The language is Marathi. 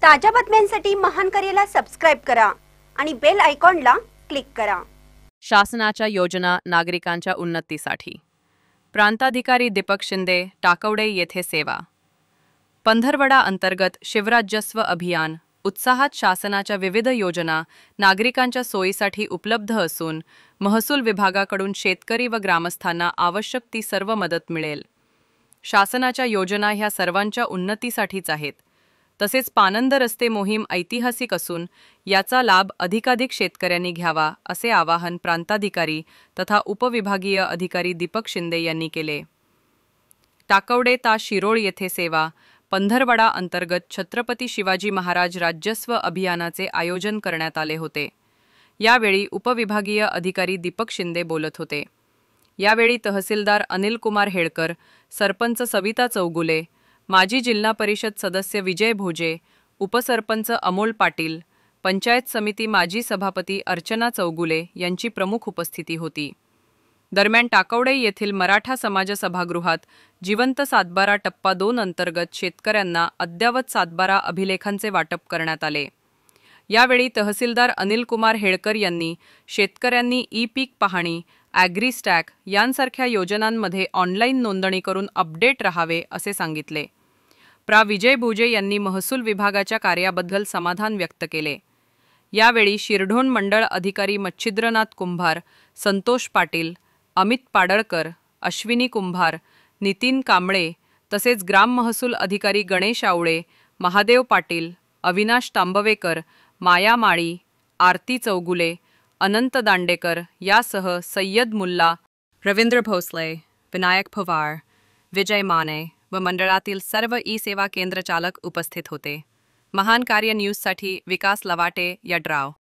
ताज्या बातम्यांसाठी महान करेला सबस्क्राइब करा आणि बेल आयकॉनला क्लिक करा। शासनाच्या योजना नागरिकांच्या उन्नतीसाठी। प्रांताधिकारी दीपक शिंदे, टाकवडे येथे सेवा। पंधरवडा अंतर्गत शिवराज्यस्व अभियान उत्साहात शासनाच्या विविध योजना नागरिकांच्या सोयीसाठी उपलब्ध असून महसूल विभागाकडून शेतकरी व ग्रामस्थांना आवश्यक ती सर्व मदत मिळेल। शासनाच्या योजना ह्या सर्वांच्या उन्नतीसाठीच आहेत। तसेच पानंद रस्ते मोहीम ऐतिहासिक असून याचा लाभ अधिकाधिक शेतकऱ्यांनी घ्यावा असे आवाहन प्रांताधिकारी तथा उपविभागीय अधिकारी दीपक शिंदे यांनी केले। टाकवडे ता शिरोळ येथे सेवा पंधरवडा अंतर्गत छत्रपती शिवाजी महाराज राज्यस्व अभियानाचे आयोजन करण्यात आले होते। यावेळी उपविभागीय अधिकारी दीपक शिंदे बोलत होते। यावेळी तहसीलदार अनिल कुमार हेळकर, सरपंच सविता चौगुले, माजी जिल्हा परिषद सदस्य विजय भोजे, उपसरपंच अमोल पाटील, पंचायत समिती माजी सभापती अर्चना चौगुले यांची प्रमुख उपस्थिती होती। दरम्यान टाकवडे येथील मराठा समाज सभागृहात जिवंत सातबारा टप्पा 2 अंतर्गत शेतकऱ्यांना अद्ययावत सातबारा अभिलेखांचे वाटप करण्यात आले। यावेळी तहसीलदार अनिल कुमार हेळकर यांनी शेतकऱ्यांनी ई-पीक पाहणी, ॲग्रीस्टॅक यांसारख्या योजनांमध्ये ऑनलाईन नोंदणी करून अपडेट राहावे असे सांगितले। प्रा. विजय भोजे यांनी महसूल विभागाच्या कार्याबद्दल समाधान व्यक्त केले। यावेळी शिरढोण मंडळ अधिकारी मच्छिंद्रनाथ कुंभार, संतोष पाटील, अमित पाडळकर, अश्विनी कुंभार, नितीन कांबळे तसेच ग्राम महसूल अधिकारी गणेश आवळे, महादेव पाटील, अविनाश तांबवेकर, माया माळी, आरती चौगुले, अनंत दांडेकर यासह सय्यद मुल्ला, रवींद्र भोसले, विनायक पवार, विजय माने व मंडळातील सर्व ई-सेवा केंद्र चालक उपस्थित होते। महान कार्य न्यूजसाठी विकास लवाटे, यड्राव।